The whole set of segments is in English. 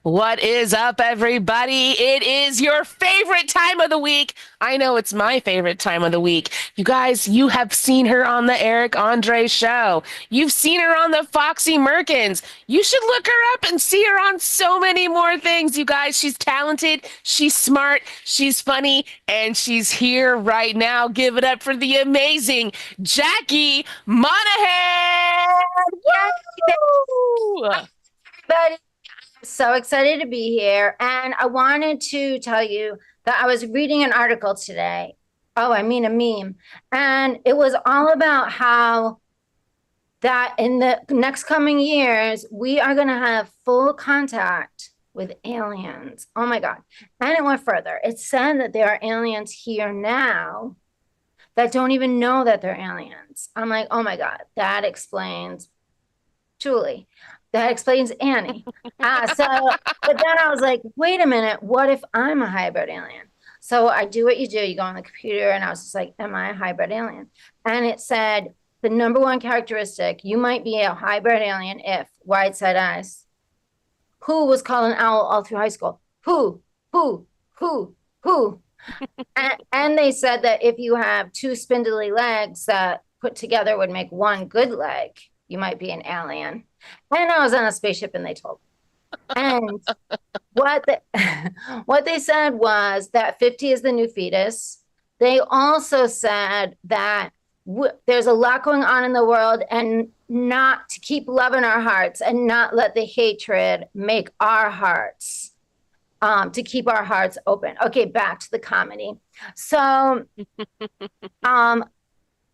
What is up, everybody? It is your favorite time of the week. I know it's my favorite time of the week. You guys, you have seen her on the Eric Andre show. You've seen her on the Foxy Merkins. You should look her up and see her on so many more things, you guys. She's talented, she's smart, she's funny, and she's here right now. Give it up for the amazing Jackie Monahan. Woo! Everybody, I'm so excited to be here. And I wanted to tell you that I was reading an article today. Oh, I mean a meme. And it was all about how that in the next coming years, we are going to have full contact with aliens. Oh my God. And it went further. It said that there are aliens here now that don't even know that they're aliens. I'm like, oh my God, that explains Julie. That explains Annie. But then I was like, wait a minute, what if I'm a hybrid alien? So I do what you do. You go on the computer, and I was just like, am I a hybrid alien? And it said the number one characteristic, you might be a hybrid alien if wide set eyes. Who was called an owl all through high school? Who? Who? And they said that if you have two spindly legs that put together would make one good leg, you might be an alien. And I was on a spaceship and they told me. And what they said was that 50 is the new fetus. They also said that there's a lot going on in the world, and not to keep love in our hearts and not let the hatred make our hearts, to keep our hearts open. Okay, back to the comedy. So,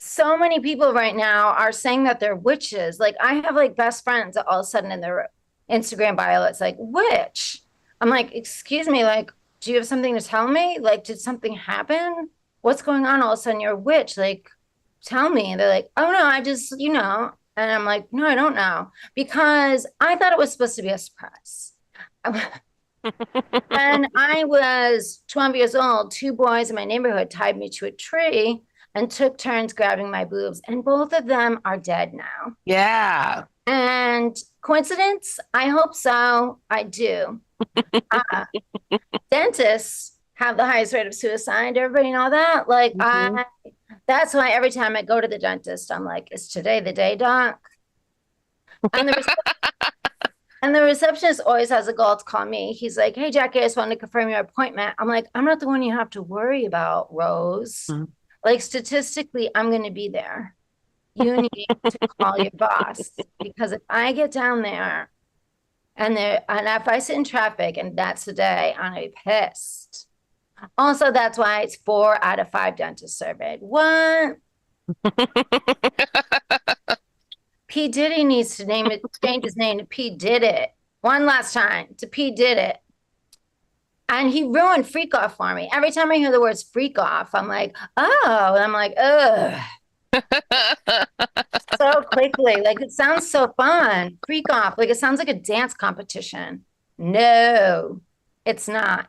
so many people right now are saying that they're witches. Like, I have like best friends that all of a sudden in their Instagram bio, it's like witch. I'm like, excuse me, like, do you have something to tell me? Like, did something happen? What's going on? All of a sudden you're a witch. Like, tell me. And they're like, oh no, I just, And I'm like, no, I don't know. Because I thought it was supposed to be a surprise. And I was 12 years old. Two boys in my neighborhood tied me to a tree and took turns grabbing my boobs. And both of them are dead now. Yeah. And coincidence? I hope so. I do. Uh, Dentists have the highest rate of suicide. Everybody know that? Like, that's why every time I go to the dentist, I'm like, is today the day, doc? And the receptionist always has a goal to call me. He's like, hey, Jackie, I just wanted to confirm your appointment. I'm like, I'm not the one you have to worry about, Rose. Like, statistically, I'm going to be there. You need to call your boss, because if I get down there and if I sit in traffic and that's the day, I'm going to be pissed. Also, that's why it's 4 out of 5 dentists surveyed. What? P. Diddy needs to change his name to P. Did It. One last time to P. Did It. And he ruined freak off for me. Every time I hear the words freak off, I'm like, oh, and I'm like, ugh. So quickly. Like, it sounds so fun. Freak off. Like, it sounds like a dance competition. No, it's not.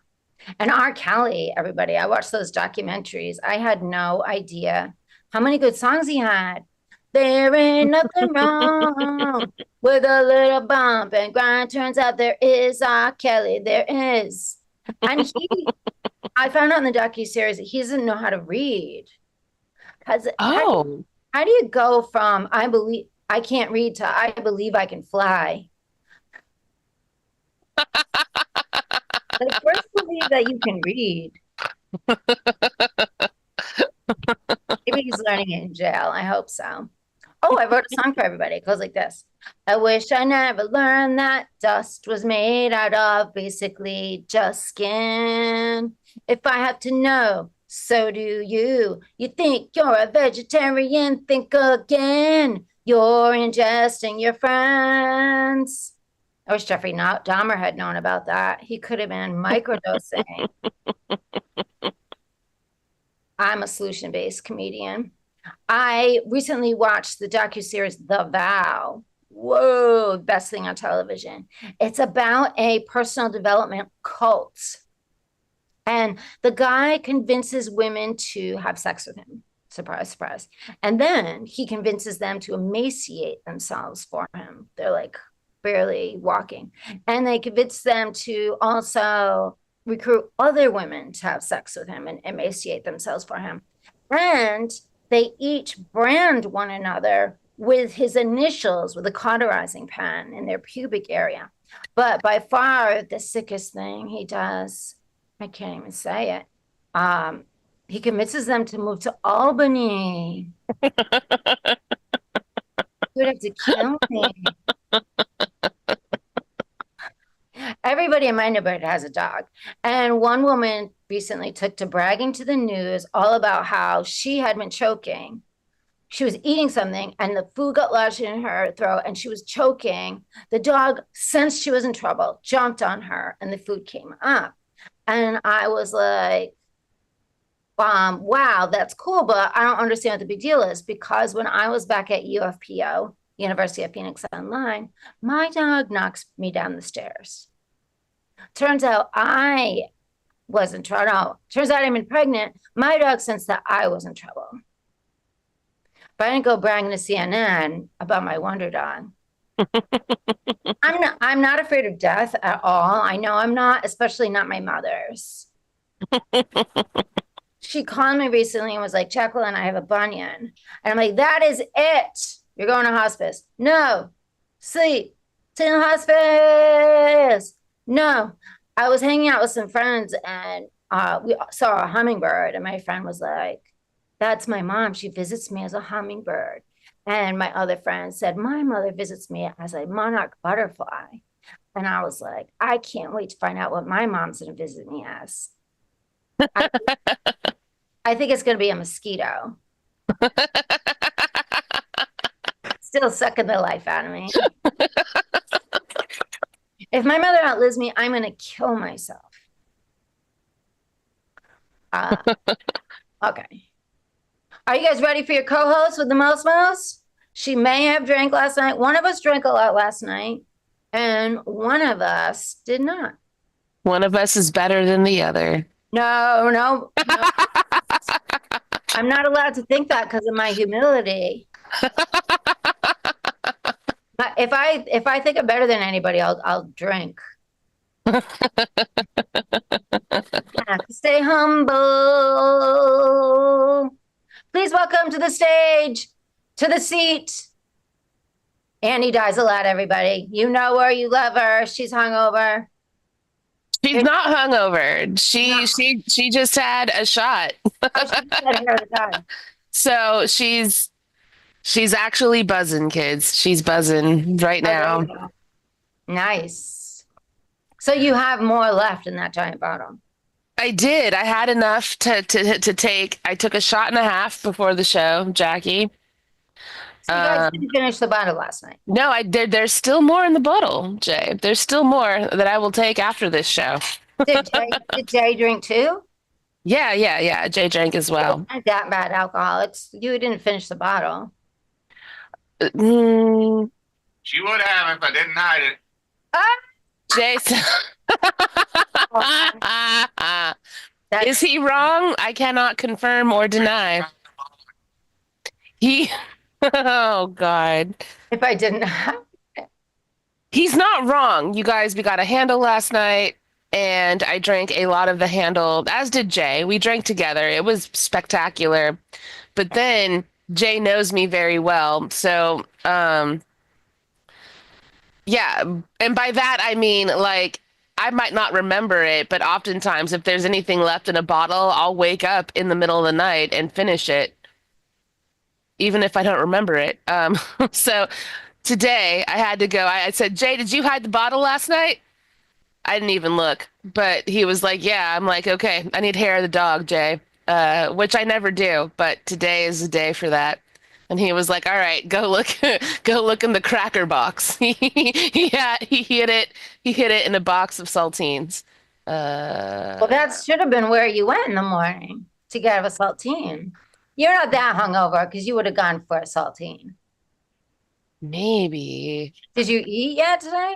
And R. Kelly, everybody, I watched those documentaries. I had no idea how many good songs he had. There ain't nothing wrong with a little bump and grind. Turns out there is R. Kelly. There is. And I found out in the docuseries that he doesn't know how to read. How do you go from I believe I can't read to I believe I can fly? Like, first believe that you can read. Maybe he's learning it in jail. I hope so. Oh, I wrote a song for everybody. It goes like this. I wish I never learned that dust was made out of basically just skin. If I have to know, so do you. You think you're a vegetarian, think again. You're ingesting your friends. I wish Jeffrey Dahmer had known about that. He could have been microdosing. I'm a solution-based comedian. I recently watched the docuseries The Vow. Whoa, best thing on television. It's about a personal development cult. And the guy convinces women to have sex with him. Surprise, surprise. And then he convinces them to emaciate themselves for him. They're like barely walking. And they convinced them to also recruit other women to have sex with him and emaciate themselves for him. And they each brand one another with his initials with a cauterizing pen in their pubic area. But by far the sickest thing he does, I can't even say it. He convinces them to move to Albany. You would have to kill me. Everybody in my neighborhood has a dog. And one woman recently took to bragging to the news all about how she had been choking. She was eating something and the food got lodged in her throat and she was choking. The dog, sensed she was in trouble, jumped on her and the food came up. And I was like, wow, that's cool, but I don't understand what the big deal is, because when I was back at UFPO, University of Phoenix Online, my dog knocks me down the stairs. Turns out I was in trouble. Turns out I've been pregnant. My dog sensed that I was in trouble. But I didn't go bragging to CNN about my wonder dog. I'm not afraid of death at all. I know I'm not, especially not my mother's. She called me recently and was like, Jacqueline, I have a bunion. And I'm like, that is it. You're going to hospice. No. Sleep. Stay in the hospice. No. I was hanging out with some friends and we saw a hummingbird. And my friend was like, that's my mom. She visits me as a hummingbird. And my other friend said, my mother visits me as a monarch butterfly. And I was like, I can't wait to find out what my mom's going to visit me as. I think it's going to be a mosquito. Still sucking the life out of me. If my mother outlives me, I'm going to kill myself. Okay. Are you guys ready for your co-host with the most? She may have drank last night. One of us drank a lot last night, and one of us did not. One of us is better than the other. No. I'm not allowed to think that because of my humility. If I think I'm better than anybody, I'll drink. Stay humble. Please welcome to the stage, to the seat. Annie dies a lot, everybody. You know her, you love her. She's hungover. She's not hungover. She just had a shot. So she's actually buzzing, kids. She's buzzing right now. Nice. So you have more left in that giant bottle. I did. I had enough to take. I took a shot and a half before the show, Jackie. So you guys didn't finish the bottle last night. No, there's still more in the bottle, Jay. There's still more that I will take after this show. Did Jay drink too? Yeah. Jay drank as well. Not that bad alcohol. You didn't finish the bottle. She would have if I didn't hide it. Jason. Is he wrong? I cannot confirm or deny. Oh God. If I didn't He's not wrong. You guys, we got a handle last night and I drank a lot of the handle, as did Jay. We drank together. It was spectacular. But then Jay knows me very well. So, yeah. And by that, I mean, like, I might not remember it, but oftentimes if there's anything left in a bottle, I'll wake up in the middle of the night and finish it, even if I don't remember it. So today I had to go. I said, Jay, did you hide the bottle last night? I didn't even look, but he was like, yeah. I'm like, okay, I need hair of the dog, Jay, which I never do, but today is the day for that. And he was like, all right, go look in the cracker box. He hid it in a box of saltines. Well, that should have been where you went in the morning to get a saltine. You're not that hungover because you would have gone for a saltine. Maybe. Did you eat yet today?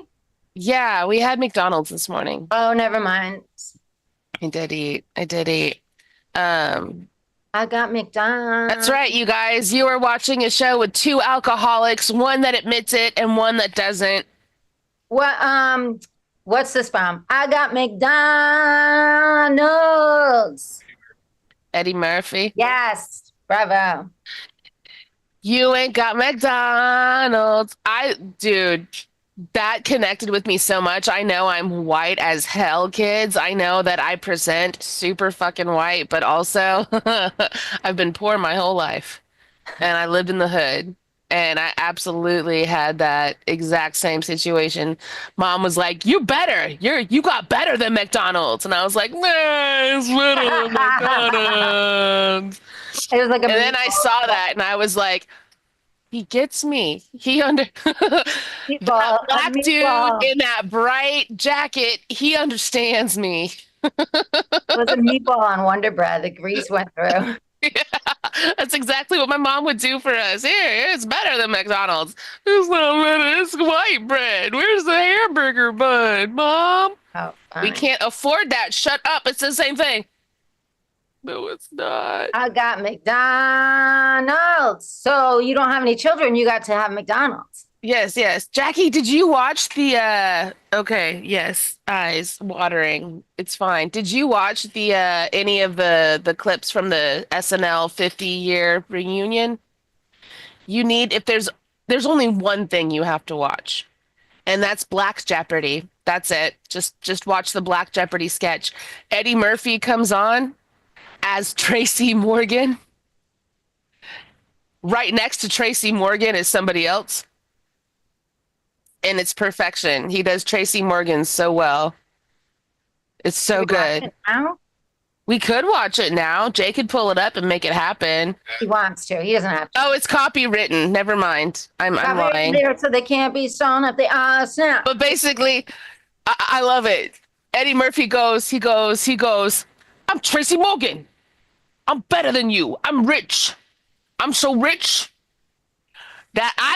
Yeah, we had McDonald's this morning. Oh, never mind. I did eat. I got McDonald's. That's right, you guys. You are watching a show with two alcoholics, one that admits it and one that doesn't. What what's this from? I got McDonald's. Eddie Murphy. Yes, bravo. You ain't got McDonald's. Dude, that connected with me so much. I know I'm white as hell, kids. I know that I present super fucking white, but also I've been poor my whole life and I lived in the hood. And I absolutely had that exact same situation. Mom was like, "You better. You got better than McDonald's." And I was like, "Nah, it's better than McDonald's." It was like a And then I saw that and I was like, he gets me. That meatball, a black dude meatball. in that bright jacket, he understands me. It was a meatball on Wonder Bread. The grease went through. Yeah, that's exactly what my mom would do for us. Here, it's better than McDonald's. It's not better. It's white bread. Where's the hamburger bun, Mom? Oh, We fine. can't afford that. Shut up. It's the same thing. No, it's not. I got McDonald's. So you don't have any children, you got to have McDonald's. Yes, yes. Jackie, did you watch the okay, yes, eyes watering. It's fine. Did you watch the any of the clips from the SNL 50-year reunion? You need if there's only one thing you have to watch, and that's Black Jeopardy. That's it. Just watch the Black Jeopardy sketch. Eddie Murphy comes on as Tracy Morgan. Right next to Tracy Morgan is somebody else. And it's perfection. He does Tracy Morgan so well. It's so Can we watch good. it now? We could watch it now. Jay could pull it up and make it happen. He wants to. He doesn't have to. Oh, it's copywritten. Never mind. I'm Copyright lying. there so they can't be stolen if they are snap. But basically, I love it. Eddie Murphy goes, I'm Tracy Morgan. I'm better than you. I'm rich. I'm so rich that I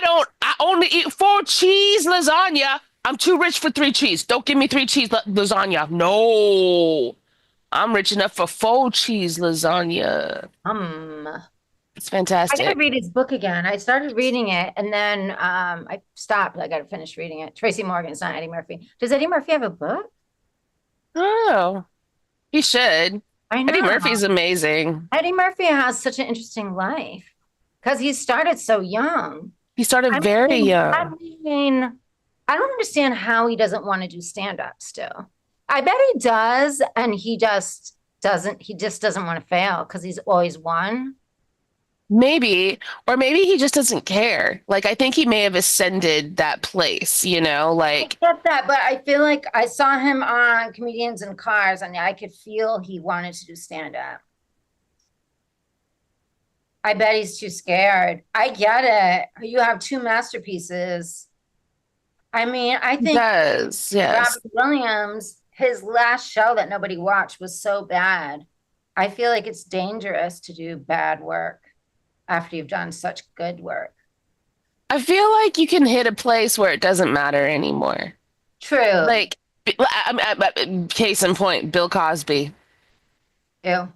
only eat 4 cheese lasagna. I'm too rich for 3 cheese. Don't give me 3 cheese lasagna. No. I'm rich enough for 4 cheese lasagna. It's I fantastic. gotta read his book again. I started reading it and then I stopped. I gotta finish reading it. Tracy Morgan, it's not Eddie Murphy. Does Eddie Murphy have a book? Oh, he should. I know. Eddie Murphy's amazing. Eddie Murphy has such an interesting life because he started so young. He started very young. I don't understand how he doesn't want to do stand-up still. I bet he does, and he just doesn't want to fail because he's always won. Maybe, or maybe he just doesn't care. Like, I think he may have ascended that place, I like, get that, but I feel like I saw him on Comedians in Cars, and I could feel he wanted to do stand-up. I bet he's too scared. I get it. You have 2 masterpieces. I mean, I he think does. Yes. Robert Williams, his last show that nobody watched was so bad. I feel like it's dangerous to do bad work after you've done such good work. I feel like you can hit a place where it doesn't matter anymore. True. Like, case in point, Bill Cosby. Ew.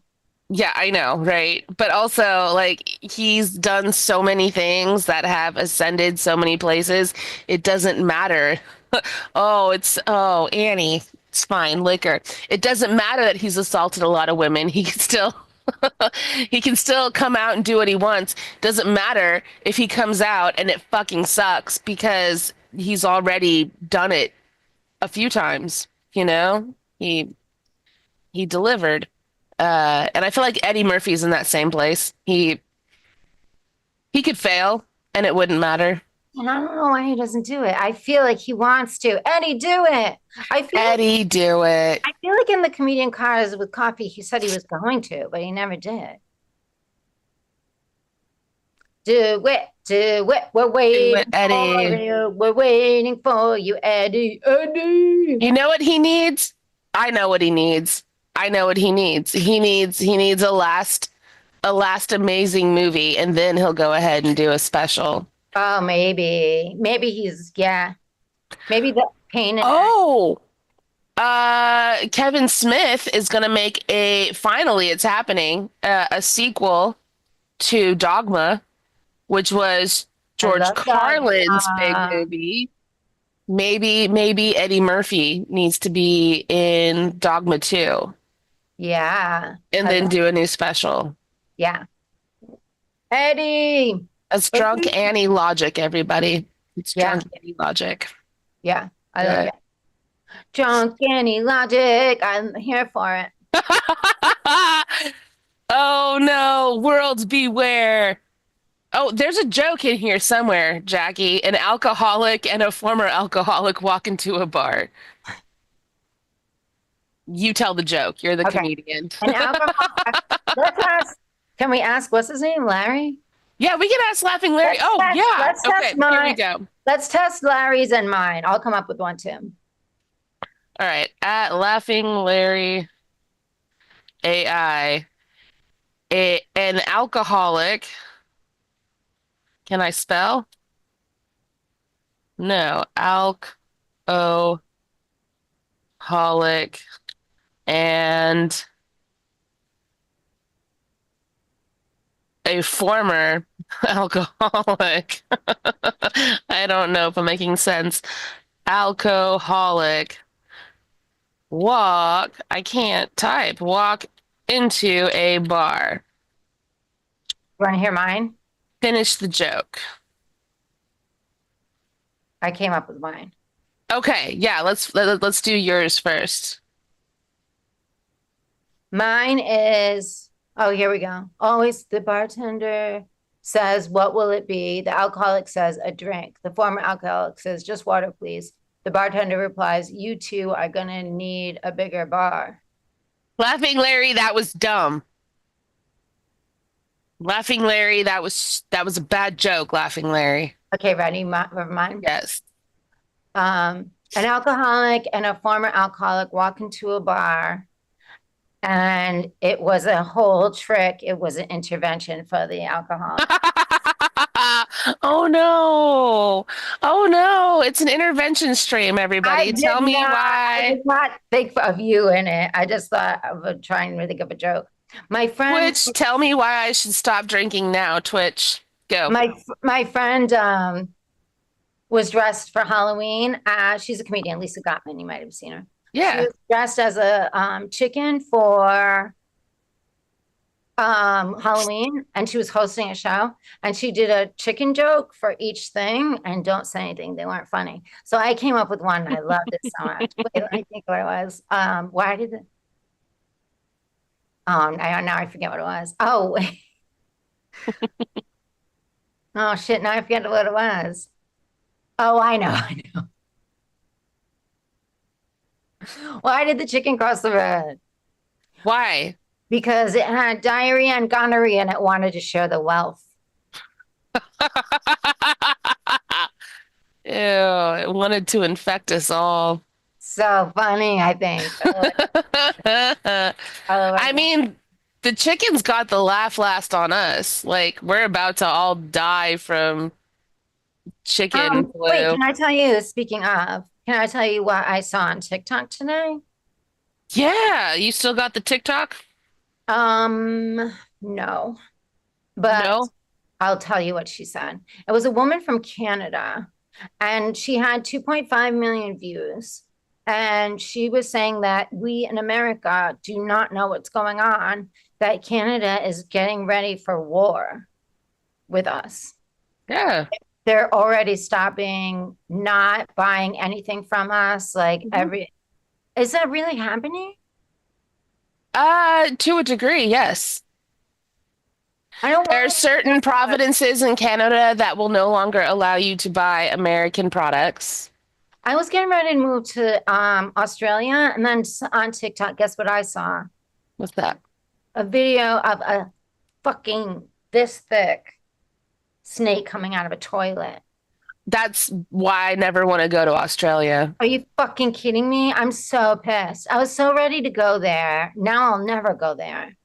Yeah, I know, right? But also, like, he's done so many things that have ascended so many places. It doesn't matter. Oh, Annie. It's fine, liquor. It doesn't matter that he's assaulted a lot of women. He can still he can still come out and do what he wants. Doesn't matter if he comes out and it fucking sucks because he's already done it a few times, He delivered. And I feel like Eddie Murphy's in that same place. He could fail and it wouldn't matter. And I don't know why he doesn't do it. I feel like he wants to. Eddie, do it. Eddie, do it. I feel like in the Comedian Cars with Coffee, he said he was going to, but he never did. Do it. We're waiting for you. We're waiting for you, Eddie. Eddie. You know what he needs? I know what he needs. I know what he needs. He needs a last amazing movie, and then he'll go ahead and do a special. Oh, maybe he's maybe the pain. Kevin Smith is gonna make finally it's happening, a sequel to Dogma, which was George Carlin's big movie. Maybe Eddie Murphy needs to be in Dogma 2 Yeah. and then do a new special. Yeah. Eddie. That's Drunk Annie logic, everybody. It's Yeah. Drunk Annie logic. Yeah. I Do like it. Drunk Annie logic. I'm here for it. Oh no, worlds beware. Oh, there's a joke in here somewhere, Jackie. An alcoholic and a former alcoholic walk into a bar. You tell the joke. You're the Okay. comedian. An alcoholic. Let's ask. Can we ask what's his name? Larry? Yeah, we can ask Laughing Larry. Let's Okay, test here mine. we go. Let's test Larry's and mine. I'll come up with one too. All right, at Laughing Larry AI, an alcoholic. Can I spell? No, alcoholic and a former alcoholic. I don't know if I'm making sense. Alcoholic. Walk. I can't type. Walk into a bar. You want to hear mine? Finish the joke. I came up with mine. Okay, yeah, let's do yours first. Mine is, oh, here we go. Always the bartender says, what will it be? The alcoholic says, a drink. The former alcoholic says, just water, please. The bartender replies, you two are going to need a bigger bar. Laughing Larry, that was dumb. Laughing Larry, that was a bad joke, Laughing Larry. Okay, ready? Mine? Yes. An alcoholic and a former alcoholic walk into a bar, and it was a whole trick. It was an intervention for the alcoholic. Oh no. Oh no. It's an intervention stream, everybody. Tell me I why. did not think of you in it. I just thought of trying to think of a joke. My friend, Twitch, tell me why I should stop drinking now. Twitch, go. my friend was dressed for Halloween. She's a comedian, Lisa Gottman. You might have seen her. She Yeah. was dressed as a chicken for Halloween, and she was hosting a show, and she did a chicken joke for each thing, and don't say anything, they weren't funny. So I came up with one, and I loved it so much. Wait, let me think what it was. Why did it? Oh, now I forget what it was. Oh, wait. Oh shit, now I forget what it was. Oh, I know. Why did the chicken cross the road? Why? Because it had diarrhea and gonorrhea, and it wanted to share the wealth. Ew, it wanted to infect us all. So funny, I think. I mean, the chickens got the laugh last on us. Like, we're about to all die from chicken flu. Wait, can I tell you, speaking of, can I tell you what I saw on TikTok today? Yeah, you still got the TikTok? No, but No? I'll tell you what she said. It was a woman from Canada, and she had 2.5 million views. And she was saying that we in America do not know what's going on, that Canada is getting ready for war with us. Yeah. They're already stopping, not buying anything from us. Like is that really happening? To a degree, yes. I don't There are want certain provinces in Canada that will no longer allow you to buy American products. I was getting ready to move to Australia, and then on TikTok, guess what I saw? What's that? A video of a fucking this thick snake coming out of a toilet. That's why I never want to go to Australia. Are you fucking kidding me? I'm so pissed. I was so ready to go there. Now I'll never go there.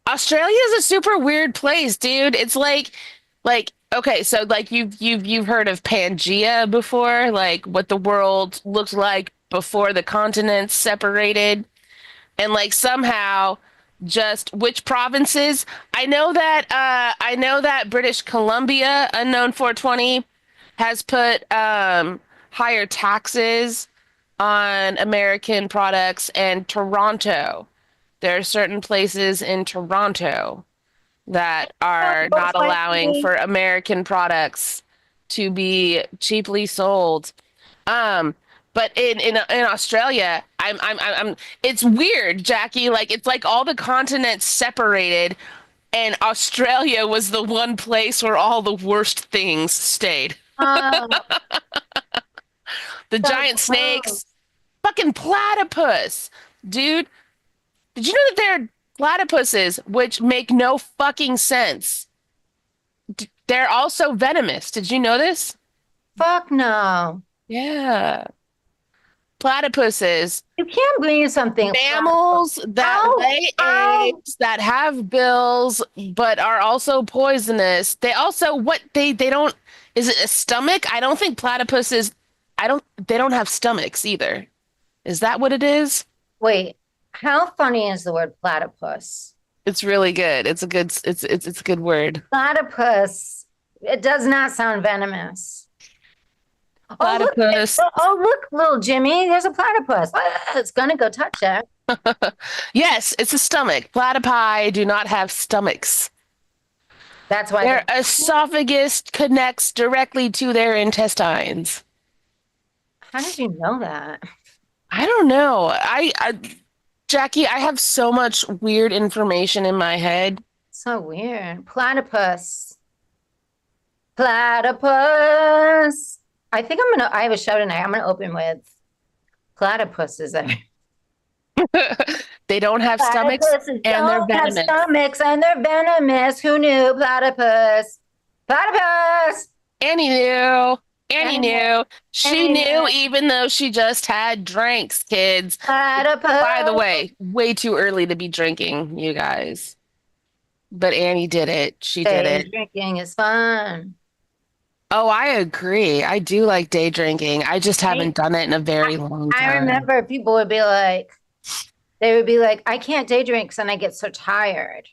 Australia is a super weird place, dude. It's like okay, so like you've heard of Pangea before, like what the world looked like before the continents separated, and like somehow just which provinces. I know that British Columbia, unknown 420, has put higher taxes on American products, and Toronto. There are certain places in Toronto that are Most not allowing likely. for American products to be cheaply sold. Um, but in Australia, I'm it's weird, Jackie. Like it's like all the continents separated, and Australia was the one place where all the worst things stayed. Oh, The so giant close. snakes, fucking platypus, dude. Did you know that there are platypuses which make no fucking sense? They're also venomous. Did you know this? Fuck no. Yeah. Platypuses, You can't believe something. mammals that Ow, lay ow. eggs, that have bills, but are also poisonous. They also they don't, is it a stomach? I don't think platypuses, they don't have stomachs either. Is that what it is? Wait, how funny is the word platypus? It's really good. It's a good word. Platypus. It does not sound venomous. Oh, look. Platypus. Oh, look, little Jimmy. There's a platypus. Ah, it's gonna go touch it. Yes, it's a stomach. Platypi do not have stomachs. That's why Their esophagus connects directly to their intestines. how did you know that? I don't know. Jackie, I have so much weird information in my head. So weird. Platypus. Platypus. I have a show tonight. I'm gonna open with platypuses. They don't have stomachs Platypuses and they're don't have venomous. stomachs and they're venomous. Who knew? Platypus. Platypus. Annie knew. Annie Annie knew. She Annie knew knew. even though she just had drinks, kids. Platypus. By the way too early to be drinking, you guys. But Annie did it. She did Day it. drinking is fun. Oh, I agree. I do like day drinking. I just haven't done it in a very long I time. remember people would be like, they would be like, I can't day drink because then I get so tired.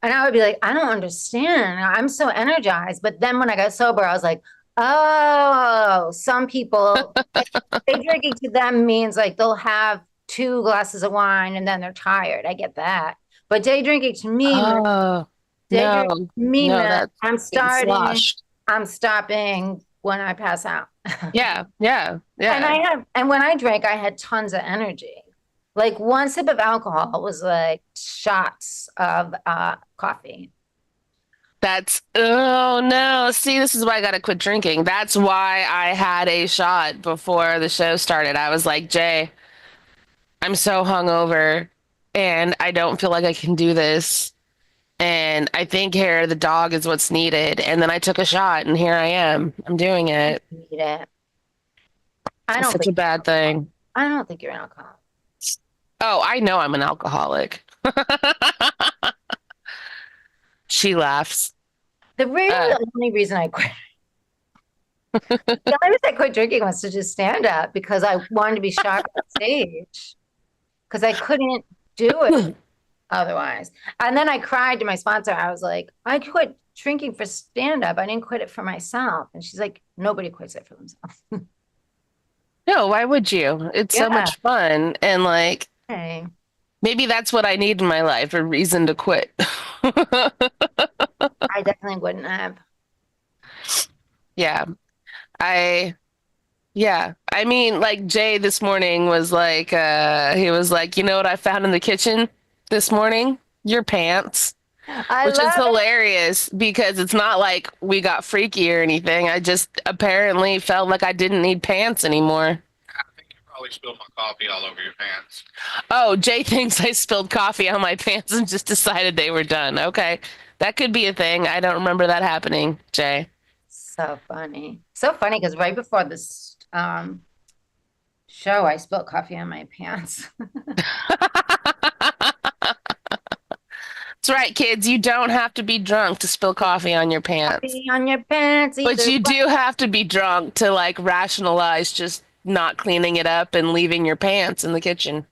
And I would be like, I don't understand. I'm so energized. But then when I got sober, I was like, oh, some people, day drinking to them means like they'll have 2 glasses of wine and then they're tired. I get that. But day drinking to me, Oh, day drinking no, to me, no, meant that's getting sloshed. I'm stopping when I pass out. Yeah, yeah, And when I drank, I had tons of energy. Like one sip of alcohol was like shots of coffee. Oh no. See, this is why I gotta quit drinking. That's why I had a shot before the show started. I was like, Jay, I'm so hungover and I don't feel like I can do this. And I think hair of the dog is what's needed. And then I took a shot and here I am. I'm doing it. Need it. It's such a bad thing. I don't think you're an alcoholic. Oh, I know I'm an alcoholic. She laughs. The only reason I quit, the only reason I quit drinking was to just stand up because I wanted to be sharp on stage because I couldn't do it otherwise. And then I cried to my sponsor. I was like, I quit drinking for stand up. I didn't quit it for myself. And she's like, nobody quits it for themselves. No, why would you? It's so much fun. And like, Hey. maybe that's what I need in my life, a reason to quit. I definitely wouldn't have. Yeah. I mean, like Jay this morning was like, he was like, you know what I found in the kitchen this morning? Your pants. Which is hilarious because it's not like we got freaky or anything. I just apparently felt like I didn't need pants anymore. I think you probably spilled my coffee all over your pants. Oh, Jay thinks I spilled coffee on my pants and just decided they were done. Okay. That could be a thing. I don't remember that happening, Jay. So funny. So funny because right before this show, I spilled coffee on my pants. That's right, kids. You don't have to be drunk to spill coffee on your pants. Coffee on your pants. But you do have to be drunk to like rationalize just not cleaning it up and leaving your pants in the kitchen.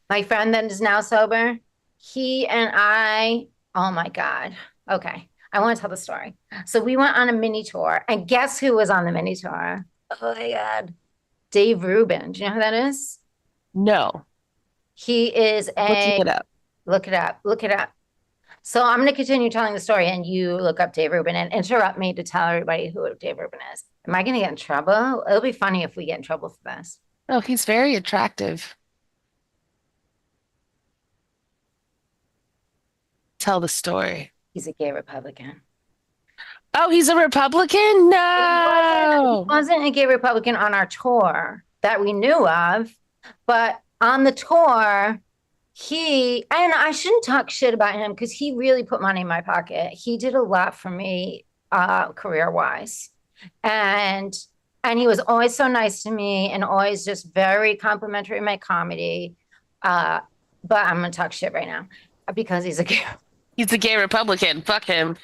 My friend that is now sober, he and I, oh my God. Okay. I want to tell the story. So we went on a mini tour and guess who was on the mini tour? Oh my God. Dave Rubin. Do you know who that is? No. He is Let's look a it up. look it up. Look it up. So I'm going to continue telling the story, and you look up Dave Rubin and interrupt me to tell everybody who Dave Rubin is. Am I going to get in trouble? It'll be funny if we get in trouble for this. Oh, he's very attractive. Tell the story. He's a gay Republican. Oh, he's a Republican? No. He wasn't a gay Republican on our tour that we knew of, but on the tour, and I shouldn't talk shit about him because he really put money in my pocket. He did a lot for me, career-wise. And he was always so nice to me and always just very complimentary of my comedy. But I'm gonna talk shit right now because he's a gay. He's a gay Republican. Fuck him.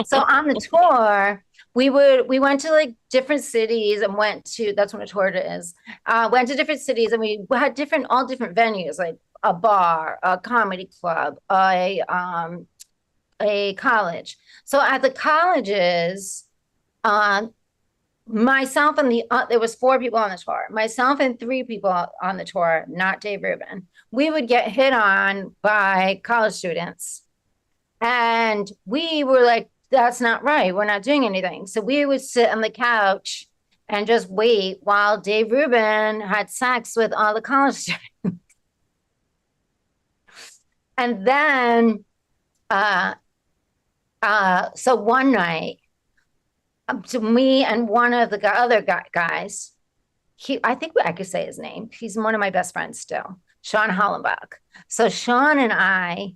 So on the tour, we went to like different cities and that's what a tour is. Went to different cities and we had all different venues, like a bar, a comedy club, a college. So at the colleges, myself and there was 4 people on the tour, myself and 3 people on the tour, not Dave Rubin. We would get hit on by college students. And we were like, that's not right. We're not doing anything. So we would sit on the couch and just wait while Dave Rubin had sex with all the college students. And then, so one night, to me and one of the other guys, I think I could say his name. He's one of my best friends still, Sean Hollenbach. So Sean and I,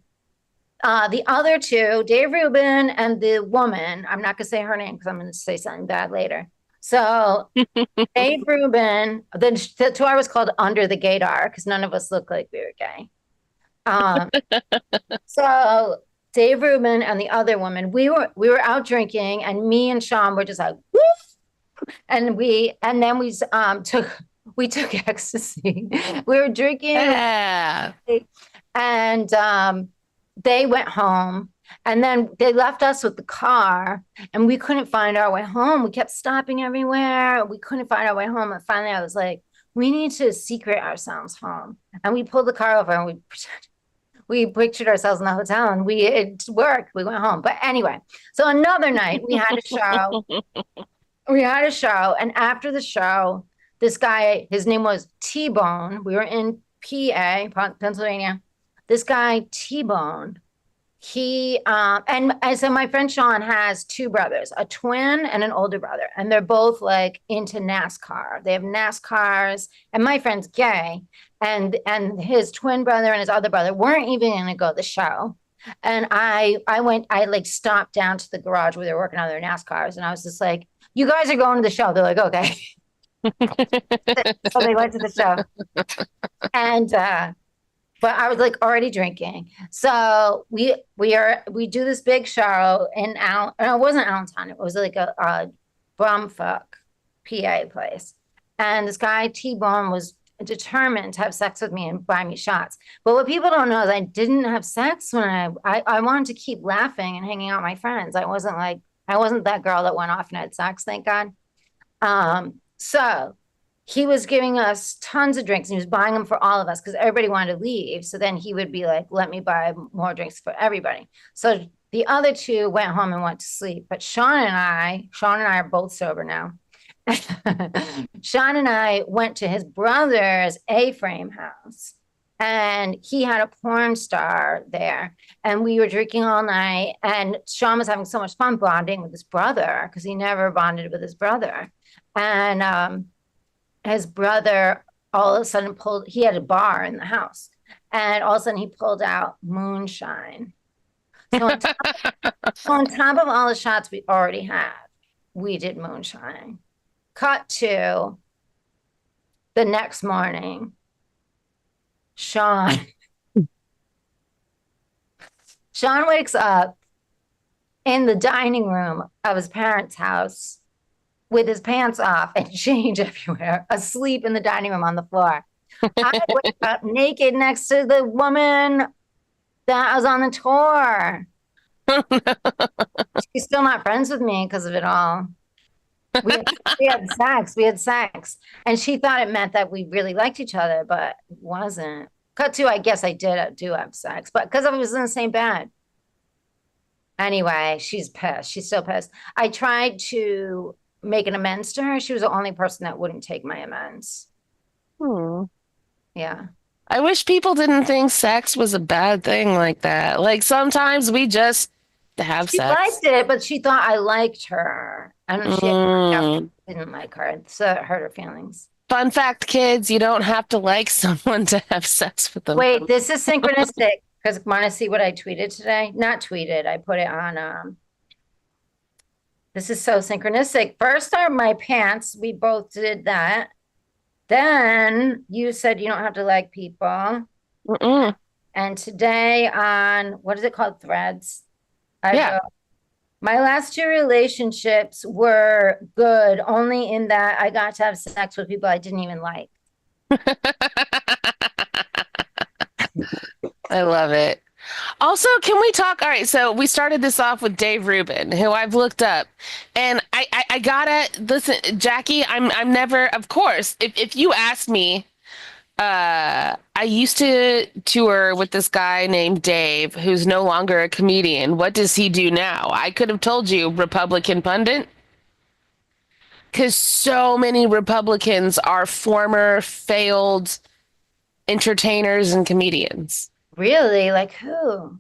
the other 2, Dave Rubin and the woman, I'm not going to say her name because I'm going to say something bad later. So Dave Rubin, the tour was called Under the Gaydar because none of us looked like we were gay. So Dave Rubin and the other woman, we were out drinking, and me and Sean were just like, woof! And then we took ecstasy. We were drinking, Yeah. and they went home, and then they left us with the car, and we couldn't find our way home. We kept stopping everywhere. We couldn't find our way home. And finally I was like, we need to secret ourselves home. And we pulled the car over and we pictured ourselves in the hotel, and it worked. We went home. But anyway, so another night we had a show. And after the show, this guy, his name was T-Bone. We were in PA, Pennsylvania. This guy, T-Bone, and so my friend Sean has 2 brothers, a twin and an older brother, and they're both like into NASCAR. They have NASCARs, and my friend's gay, and his twin brother and his other brother weren't even going to go to the show. And I like stopped down to the garage where they were working on their NASCARs, and I was just like, you guys are going to the show. They're like, okay. So they went to the show. And, but I was like already drinking. So we do this big show in no, it wasn't Allentown. It was like a bumfuck PA place. And this guy T-Bone was determined to have sex with me and buy me shots. But what people don't know is I didn't have sex when I wanted to keep laughing and hanging out with my friends. I wasn't that girl that went off and had sex, thank God. So he was giving us tons of drinks, and he was buying them for all of us because everybody wanted to leave. So then he would be like, let me buy more drinks for everybody. So the other 2 went home and went to sleep. But Sean and I are both sober now. Sean and I went to his brother's A-frame house, and he had a porn star there, and we were drinking all night, and Sean was having so much fun bonding with his brother because he never bonded with his brother. And his brother all of a sudden he had a bar in the house, and all of a sudden he pulled out moonshine. So on top of all the shots we already had, we did moonshine. Cut to the next morning, Sean wakes up in the dining room of his parents' house with his pants off and change everywhere, asleep in the dining room on the floor. I wake up naked next to the woman that was on the tour. She's still not friends with me because of it all. We had sex. We had sex. And she thought it meant that we really liked each other, but it wasn't. Cut to, I guess I do have sex, but because I was in the same bed. Anyway, she's pissed. She's still pissed. I tried to make an amends to her. She was the only person that wouldn't take my amends. Hmm. Yeah. I wish people didn't think sex was a bad thing like that. Like sometimes we just have She sex. liked it, but she thought I liked her. And she didn't like her. So it hurt her feelings. Fun fact, kids, you don't have to like someone to have sex with them. Wait, this is synchronistic because want to see what I tweeted today? Not tweeted. I put it on. This is so synchronistic. First are my pants. We both did that. Then you said you don't have to like people. Mm-mm. And today on what is it called? Threads. I Yeah. wrote, my last two relationships were good, only in that I got to have sex with people I didn't even like. I love it. Also, can we talk? All right, so we started this off with Dave Rubin, who I've looked up, and I gotta listen, Jackie. I'm never, of course. If you asked me, I used to tour with this guy named Dave, who's no longer a comedian. What does he do now? I could have told you, Republican pundit, because so many Republicans are former failed entertainers and comedians. Really? Like who?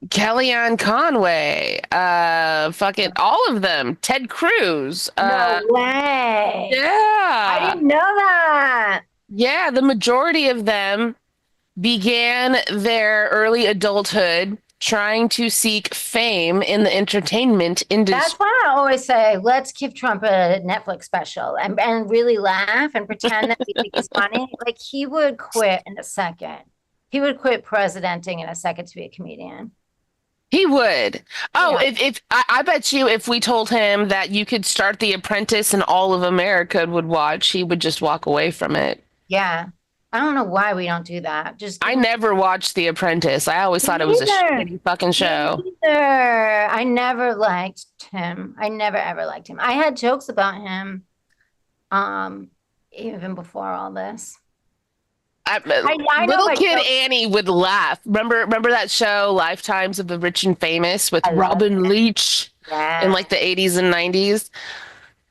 Kellyanne Conway, fucking all of them. Ted Cruz. No way. I Yeah. didn't know that. Yeah, the majority of them began their early adulthood trying to seek fame in the entertainment That's industry. why I always say, let's give Trump a Netflix special and really laugh and pretend that we think he's funny. Like he would quit in a second. He would quit presidenting in a second to be a comedian. He would. Oh, Yeah. if I bet you if we told him that you could start The Apprentice and all of America would watch, he would just walk away from it. Yeah. I don't know why we don't do that. Just I never watched The Apprentice. I always thought it was a shitty fucking show. either. I never liked him. I never ever liked him. I had jokes about him even before all this. I know Little my kid jokes. Annie would laugh. Remember that show, Lifetimes of the Rich and Famous, with I love Robin Leach Yeah. in like the 80s and 90s?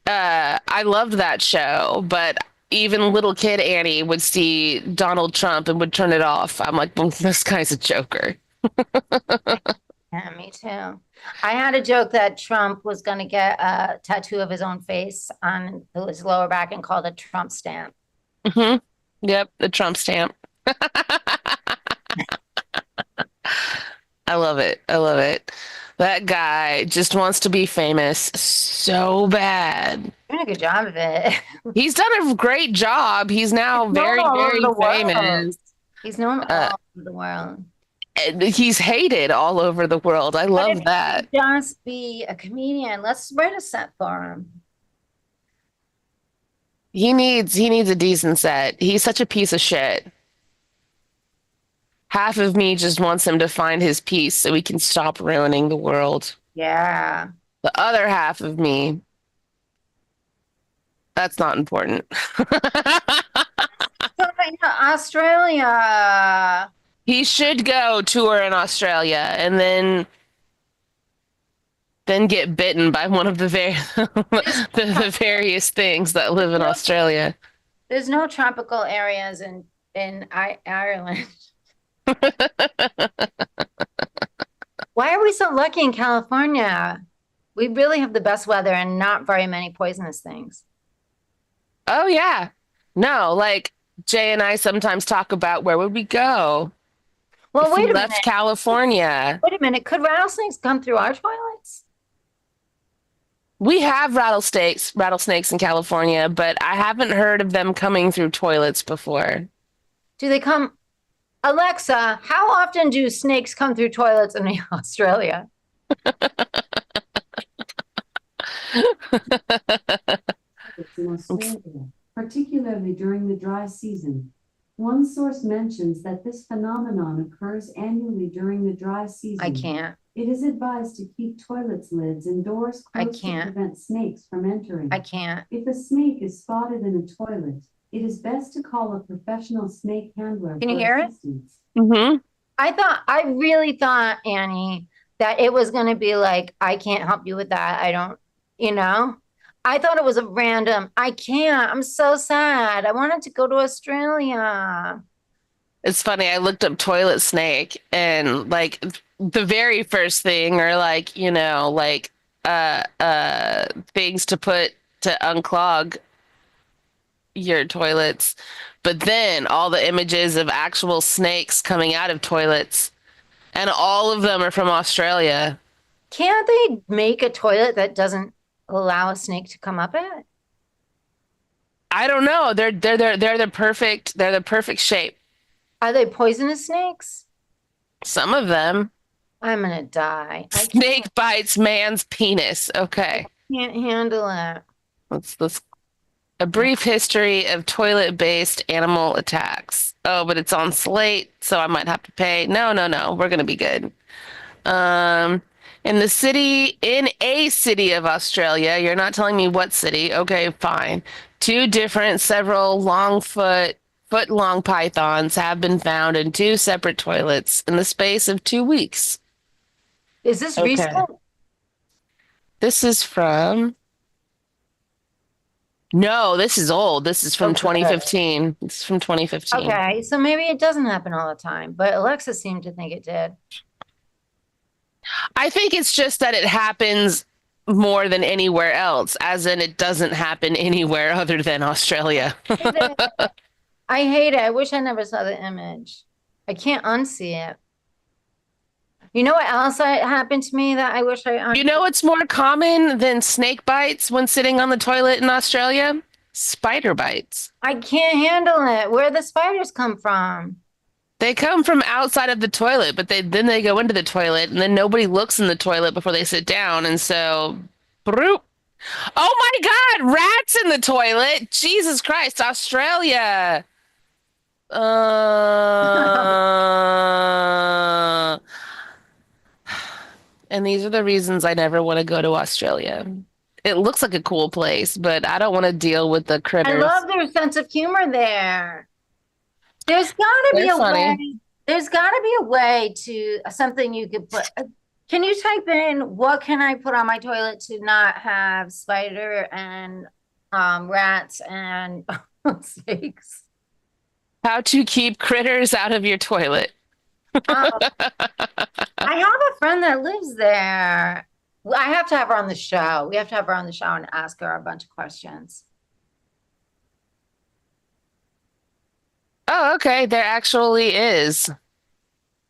I loved that show, but even little kid Annie would see Donald Trump and would turn it off. I'm like, well, this guy's a joker. Yeah, me too. I had a joke that Trump was going to get a tattoo of his own face on his lower back and called a Trump stamp. Hmm. Yep, the Trump stamp. I love it. I love it. That guy just wants to be famous so bad. Doing a good job of it. He's done a great job. He's now He's known very, all over very the world. famous. He's known all over the world. And he's hated all over the world. I But love if that. he could just be a comedian, let's write a set for him. He needs a decent set. He's such a piece of shit. Half of me just wants him to find his peace so he can stop ruining the world. Yeah. The other half of me, that's not important. So, Australia. He should go tour in Australia and then get bitten by one of the the various things that live in Australia. There's no tropical areas in Ireland. Why are we so lucky in California? We really have the best weather and not very many poisonous things. Oh yeah. No, like Jay and I sometimes talk about where would we go Well, if we wait a left minute. California. Wait a minute. Could rattlesnakes come through our toilets? We have rattlesnakes in California, but I haven't heard of them coming through toilets before. Do they come? Alexa, how often do snakes come through toilets in Australia? In Australia, particularly during the dry season. One source mentions that this phenomenon occurs annually during the dry season. I can't. It is advised to keep toilets lids and doors closed to prevent snakes from entering. I can't. If a snake is spotted in a toilet, it is best to call a professional snake handler Can you for hear assistance. it? Mm-hmm. I really thought, Annie, that it was going to be like, I can't help you with that. I don't, I thought it was a random, I can't. I'm so sad. I wanted to go to Australia. It's funny. I looked up toilet snake and like the very first thing are like, things to put to unclog your toilets. But then all the images of actual snakes coming out of toilets, and all of them are from Australia. Can't they make a toilet that doesn't allow a snake to come up it? I don't know. They're the perfect shape. Are they poisonous snakes? Some of them. I'm gonna die. I Snake bites man's penis. Okay. can't handle it. Let's a brief history of toilet-based animal attacks. Oh, but it's on Slate, so I might have to pay. No. We're gonna be good. In a city of Australia, you're not telling me what city. Okay, fine. Two different, several foot-long pythons have been found in two separate toilets in the space of 2 weeks. Is this Okay. recent? This is from... No, this is old. This is from Okay. 2015. It's from 2015. Okay, so maybe it doesn't happen all the time, but Alexa seemed to think it did. I think it's just that it happens more than anywhere else, as in it doesn't happen anywhere other than Australia. I hate it. I wish I never saw the image. I can't unsee it. You know what else happened to me that I wish I You know what's more common than snake bites when sitting on the toilet in Australia? Spider bites. I can't handle it. Where the spiders come from? They come from outside of the toilet, but then they go into the toilet, and then nobody looks in the toilet before they sit down, and so, broop. Oh my God, rats in the toilet! Jesus Christ, Australia. And these are the reasons I never want to go to Australia. It looks like a cool place, but I don't want to deal with the critters. I love their sense of humor there. There's gotta be They're a funny. way. There's gotta be a way to something you could put. Can you type in what can I put on my toilet to not have spider and rats and snakes? How to keep critters out of your toilet. I have a friend that lives there. I have to have her on the show. We have to have her on the show and ask her a bunch of questions. Oh, okay. There actually is.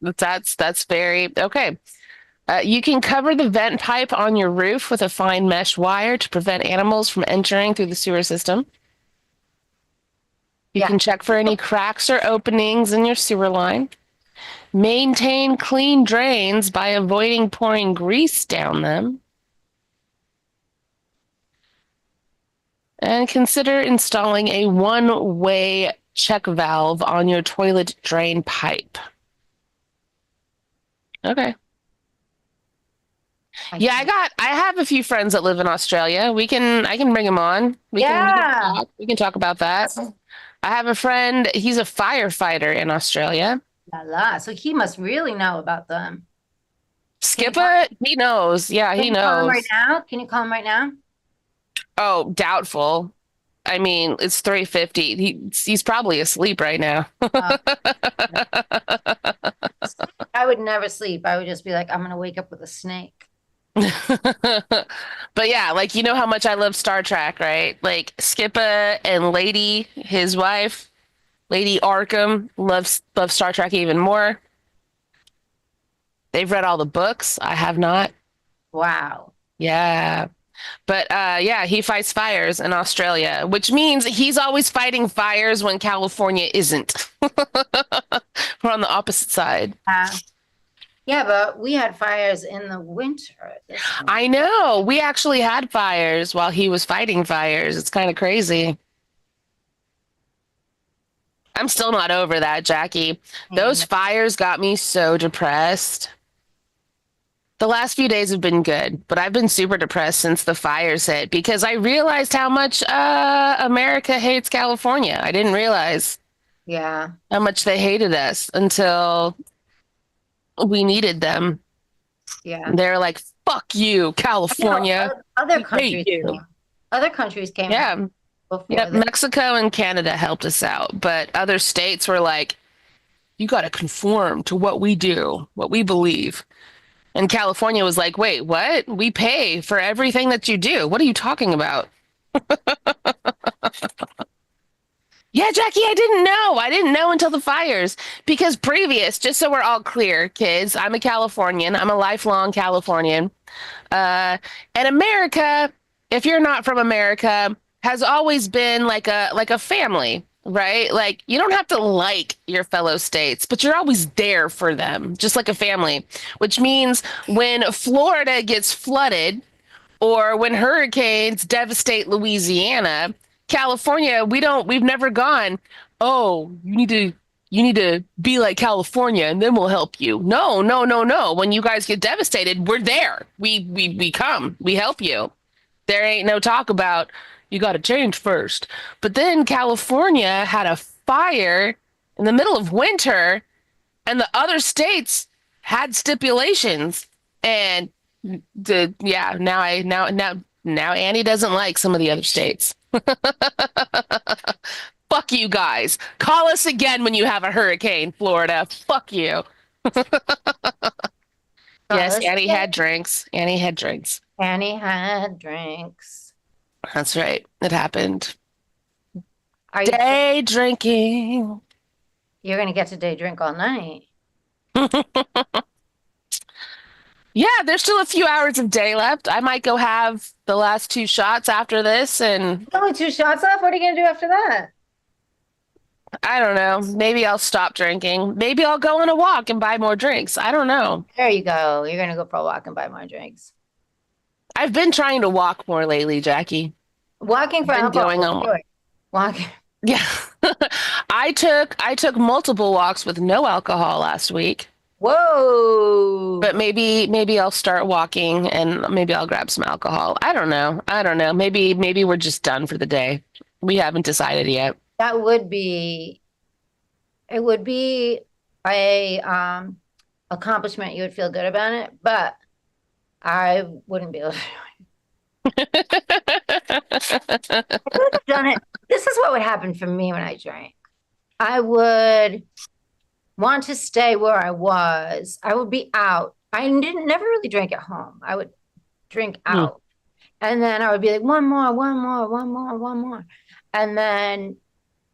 That's very okay. You can cover the vent pipe on your roof with a fine mesh wire to prevent animals from entering through the sewer system. You Yeah. can check for any cracks or openings in your sewer line. Maintain clean drains by avoiding pouring grease down them. And consider installing a one-way check valve on your toilet drain pipe. Okay. Yeah, I have a few friends that live in Australia. I can bring them on. We can talk about that. I have a friend, he's a firefighter in Australia. La la. So he must really know about them. Skipper, he knows. Yeah, he Can you call him knows. right now? Can you call him right now? Oh, doubtful. I mean, it's 3:50. He's probably asleep right now. I would never sleep. I would just be like, I'm gonna wake up with a snake. But yeah, like you know how much I love Star Trek, right? Like Skipper and Lady, his wife, Lady Arkham, loves Star Trek even more. They've read all the books. I have not. Wow. Yeah. But yeah, he fights fires in Australia, which means he's always fighting fires when California isn't. We're on the opposite side. Yeah, but we had fires in the winter. I know. We actually had fires while he was fighting fires. It's kind of crazy. I'm still not over that, Jackie. Those Mm. fires got me so depressed. The last few days have been good, but I've been super depressed since the fires hit because I realized how much America hates California. I didn't realize Yeah. how much they hated us until we needed them. Yeah. They're like, fuck you, No, California. other We hate countries you. came. Other countries came Yeah. before Yep. this. Mexico and Canada helped us out, but other states were like, you got to conform to what we do, what we believe. And California was like, wait, what? We pay for everything that you do. What are you talking about? Yeah, Jackie, I didn't know. I didn't know until the fires because just so we're all clear, kids, I'm a Californian. I'm a lifelong Californian. And America, if you're not from America, has always been like a family, right? Like you don't have to like your fellow states, but you're always there for them, just like a family. Which means when Florida gets flooded or when hurricanes devastate Louisiana, California, we've never gone, oh, you need to be like California and then we'll help you. No, no, no, no. When you guys get devastated, we're there. We come. We help you. There ain't no talk about you got to change first. But then California had a fire in the middle of winter and the other states had stipulations and now Annie doesn't like some of the other states. Fuck you guys. Call us again when you have a hurricane, Florida. Fuck you. Yes, Annie had drinks. Annie had drinks. Annie had drinks. That's right. It happened. Are you Day drinking. You're gonna get to day drink all night. Yeah, there's still a few hours of day left. I might go have the last 2 shots after this, and Only 2 shots left. What are you gonna do after that? I don't know. Maybe I'll stop drinking. Maybe I'll go on a walk and buy more drinks. I don't know. There you go. You're gonna go for a walk and buy more drinks. I've been trying to walk more lately, Jackie. Walking for Been alcohol. going on. Walking. Yeah. I took multiple walks with no alcohol last week. Whoa. But maybe I'll start walking and maybe I'll grab some alcohol. I don't know. Maybe we're just done for the day. We haven't decided yet. That would be, it would be a accomplishment. You would feel good about it, but I wouldn't be able to do it. I would have done it. This is what would happen for me when I drank. I would want to stay where I was. I would be out. I never really drank at home. I would drink out. And then I would be like, one more. And then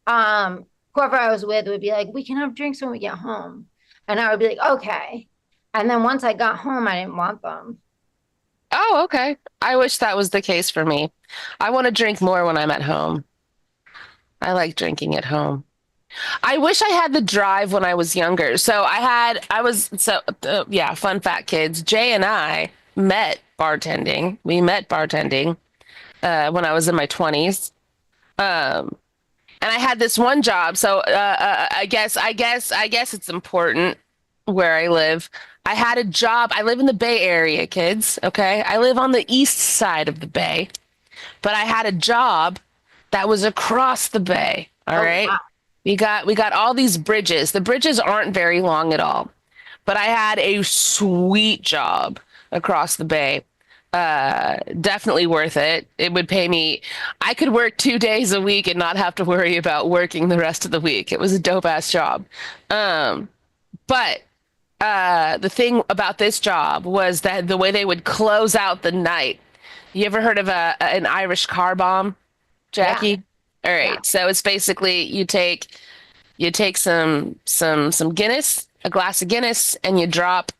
whoever I was with would be like, we can have drinks when we get home. And I would be like, okay. And then once I got home, I didn't want them. Oh, okay. I wish that was the case for me. I want to drink more when I'm at home. I like drinking at home. I wish I had the drive when I was younger. Fun fact, kids. Jay and I met bartending. We met bartending when I was in my 20s. And I had this one job. So I guess it's important where I live. I had a job. I live in the Bay Area, kids. Okay. I live on the east side of the Bay, but I had a job that was across the Bay. All right. Wow. We got all these bridges. The bridges aren't very long at all, but I had a sweet job across the Bay. Definitely worth it. It would pay me. I could work 2 days a week and not have to worry about working the rest of the week. It was a dope ass job. But the thing about this job was that the way they would close out the night. You ever heard of an Irish car bomb, Jackie? Yeah. All right. Yeah. So it's basically you take some Guinness, a glass of Guinness, and you drop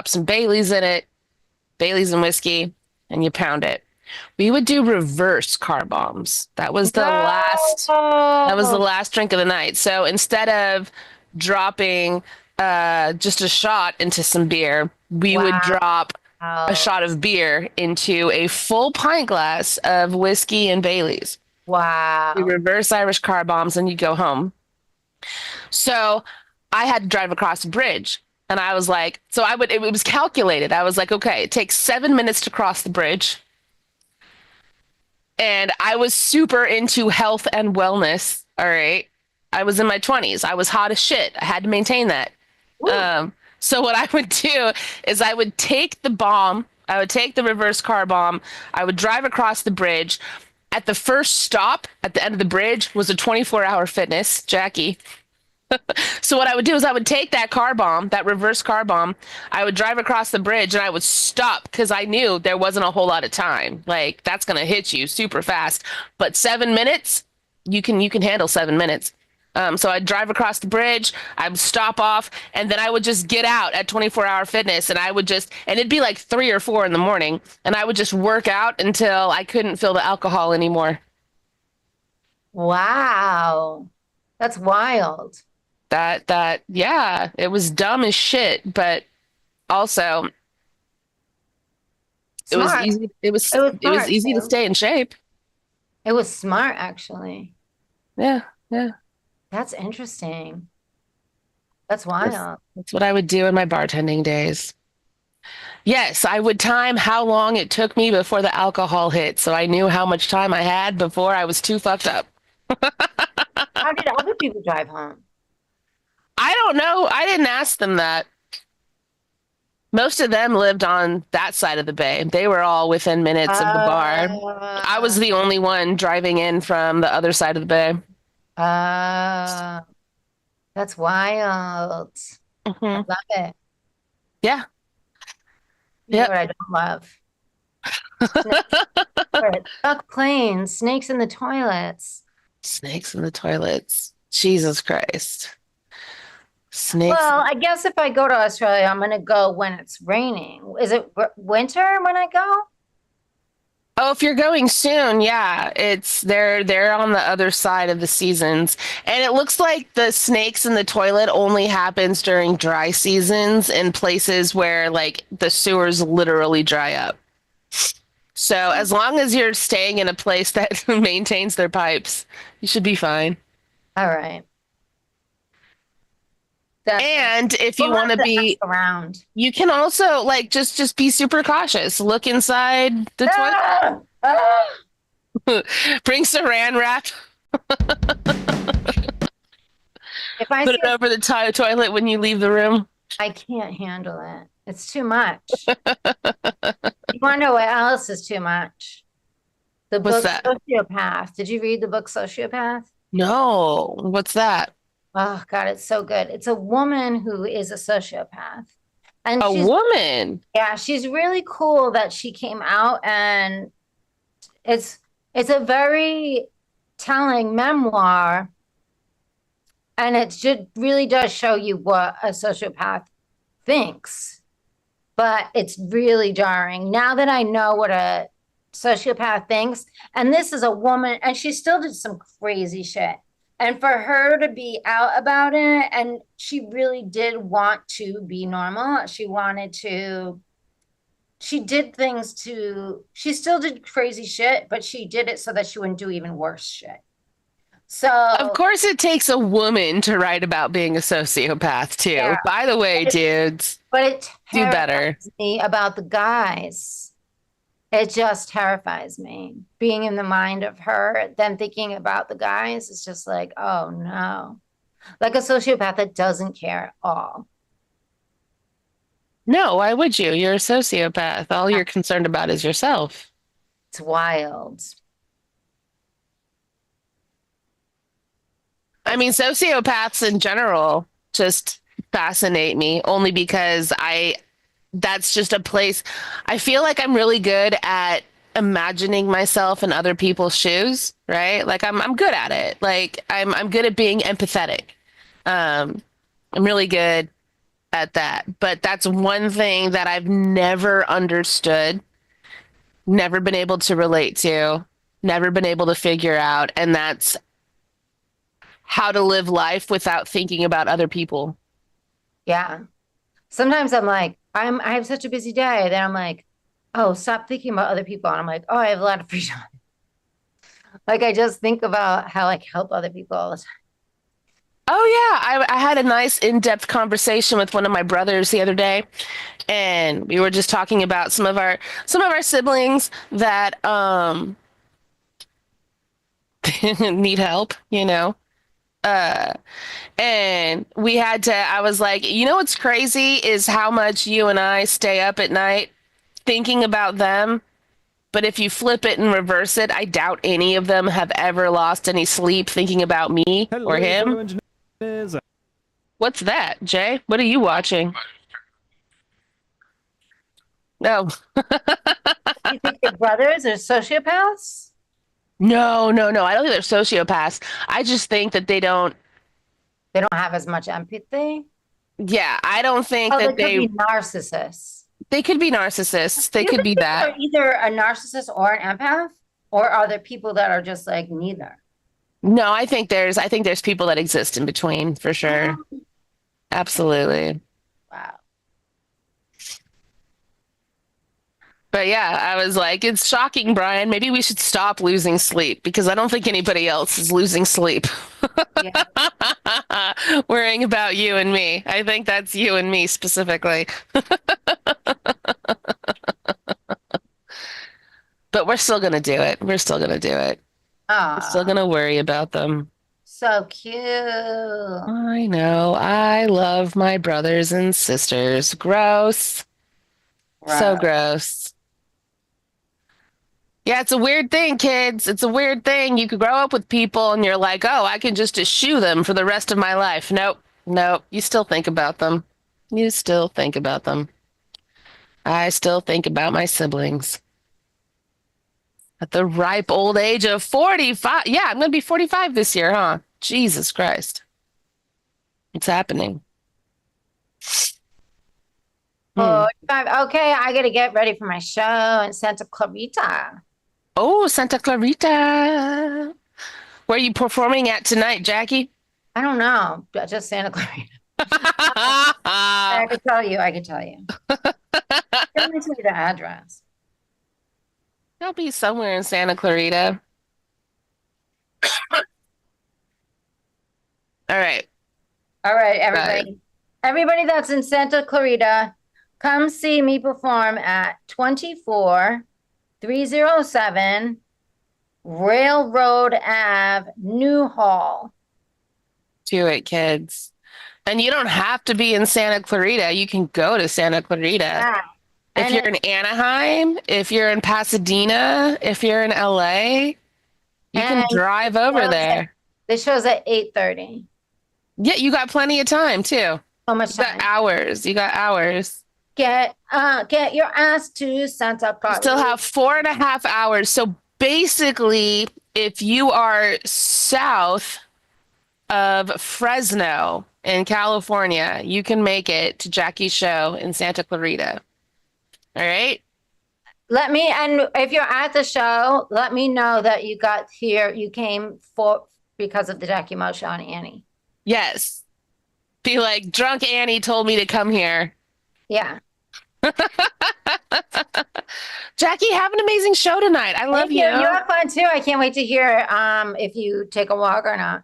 some Baileys in it, Baileys and whiskey, and you pound it. We would do reverse car bombs. That was the last drink of the night. So instead of dropping just a shot into some beer, we would drop a shot of beer into a full pint glass of whiskey and Baileys. Wow. You reverse Irish car bombs and you go home. So I had to drive across a bridge. And I was like, it was calculated. I was like, okay, it takes 7 minutes to cross the bridge. And I was super into health and wellness. All right. I was in my 20s. I was hot as shit. I had to maintain that. So what I would do is I would take the bomb, I would take the reverse car bomb, I would drive across the bridge. At the first stop at the end of the bridge was a 24-hour fitness, Jackie. So what I would do is I would take that car bomb, that reverse car bomb, I would drive across the bridge and I would stop because I knew there wasn't a whole lot of time. Like that's gonna hit you super fast. But 7 minutes, you can handle 7 minutes. So I'd drive across the bridge, I would stop off, and then I would just get out at 24-hour fitness, and it'd be like 3 or 4 in the morning, and I would just work out until I couldn't feel the alcohol anymore. Wow. That's wild. Yeah, it was dumb as shit, but also it was Smart. easy. It was Smart easy to too. stay in shape. It was smart, actually. Yeah, yeah. That's interesting. That's That's, wild. that's what I would do in my bartending days. Yes, I would time how long it took me before the alcohol hit, so I knew how much time I had before I was too fucked up. How did other people drive home? I don't know. I didn't ask them that. Most of them lived on that side of the bay. They were all within minutes of the bar. I was the only one driving in from the other side of the bay. Uh, that's wild. I Hmm. love it. Yeah. You know Yep. what I don't love? Duck planes, snakes in the toilets. Snakes in the toilets. Jesus Christ. Snakes. Well, I guess if I go to Australia, I'm going to go when it's raining. Is it winter when I go? Oh, if you're going soon, yeah, they're on the other side of the seasons. And it looks like the snakes in the toilet only happens during dry seasons in places where like the sewers literally dry up. So as long as you're staying in a place that maintains their pipes, you should be fine. All right. That's And if you we'll want have to to ask be, around. you can also like just be super cautious. Look inside the toilet. Ah! Ah! Bring saran wrap. If I Put see it over the toilet when you leave the room. I can't handle it. It's too much. You want to know what else is too much? The What's book that? Sociopath. Did you read the book Sociopath? No. What's that? Oh God, it's so good. It's a woman who is a sociopath. And A woman. she's really cool that she came out, and it's it's a very telling memoir, and it just really does show you what a sociopath thinks. But it's really jarring. Now that I know what a sociopath thinks, and this is a woman, and she still did some crazy shit. And for her to be out about it, and she really did want to be normal. She did things she still did crazy shit, but she did it so that she wouldn't do even worse shit. Of So, course, it takes a woman to write about being a sociopath, too. yeah, By the way, dudes, but it do better. terrifies me about the guys. It just terrifies me. Being in the mind of her, then thinking about the guys, it's just like, oh no. Like a sociopath that doesn't care at all. No, why would you? You're a sociopath. All you're concerned about is yourself. It's wild. I mean, sociopaths in general just fascinate me only because that's just a place. I feel like I'm really good at imagining myself in other people's shoes, right? Like I'm good at it. Like I'm good at being empathetic. I'm really good at that. But that's one thing that I've never understood, never been able to relate to, never been able to figure out, and that's how to live life without thinking about other people. Yeah. Sometimes I'm like, I have such a busy day. Then I'm like, oh, stop thinking about other people. And I'm like, oh, I have a lot of free time. Like I just think about how I can help other people all the time. Oh yeah, I had a nice in-depth conversation with one of my brothers the other day, and we were just talking about some of our siblings that need help, Uh and I was like, what's crazy is how much you and I stay up at night thinking about them. But if you flip it and reverse it, I doubt any of them have ever lost any sleep thinking about me or him. What's that, Jay? What are you watching? No. You think your brothers are sociopaths? No, no, no. I don't think they're sociopaths. I just think that they don't. They don't have as much empathy. Yeah, I don't think Oh, that they could be narcissists. they could be narcissists. They could be They're that. either a narcissist or an empath, or are there people that are just like neither? No, I think there's people that exist in between for sure. Absolutely. Wow. But yeah, I was like, it's shocking, Brian. Maybe we should stop losing sleep because I don't think anybody else is losing sleep. Yeah. Worrying about you and me. I think that's you and me specifically. But we're still going to do it. We're still going to do it. We're still going to worry about them. So cute. I know. I love my brothers and sisters. Gross. So gross. Yeah, it's a weird thing, kids. It's a weird thing. You could grow up with people and you're like, oh, I can just eschew them for the rest of my life. Nope. Nope. You still think about them. You still think about them. I still think about my siblings. At the ripe old age of 45. Yeah, I'm going to be 45 this year, huh? Jesus Christ. It's happening. 45. Okay, I got to get ready for my show in Santa Clarita. Oh, Santa Clarita. Where are you performing at tonight, Jackie? I don't know, just Santa Clarita. I could tell you. I could tell you. Let me tell you the address. I'll be somewhere in Santa Clarita. All right. All right, everybody. Everybody that's in Santa Clarita, come see me perform at 24307 Railroad Ave, Newhall. Do it, kids. And you don't have to be in Santa Clarita. You can go to Santa Clarita. Yeah. If you're in Anaheim, if you're in Pasadena, if you're in LA, you can drive over there. The show's at 8:30. Yeah, you got plenty of time too. So much You time. got hours. You got hours. Get your ass to Santa Clarita. Still have 4.5 hours. So basically, if you are south of Fresno in California, you can make it to Jackie's show in Santa Clarita. All right. And if you're at the show, let me know that you got here. You came because of the Jackie Mo show on Annie. Yes. Be like, drunk Annie told me to come here. Yeah. Jackie, have an amazing show tonight. I love you. You have fun too. I can't wait to hear if you take a walk or not.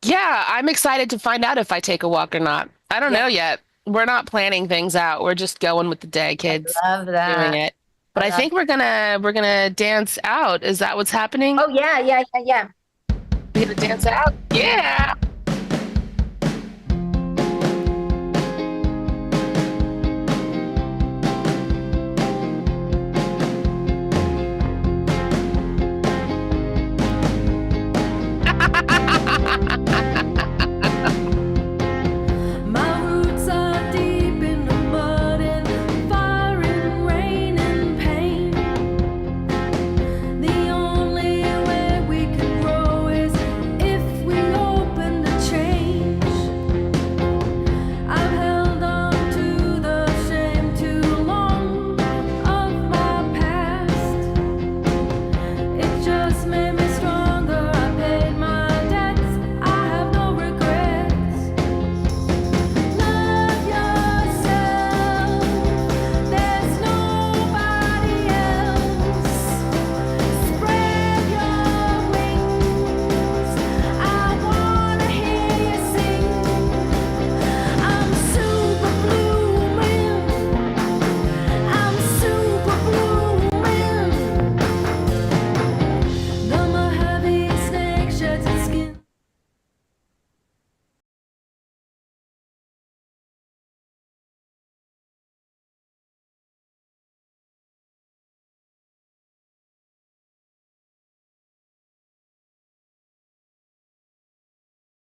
Yeah, I'm excited to find out if I take a walk or not. I don't know yet. We're not planning things out. We're just going with the day, kids. I love that. Doing it. But I think we're gonna dance out. Is that what's happening? Oh yeah. We're gonna dance out? Yeah.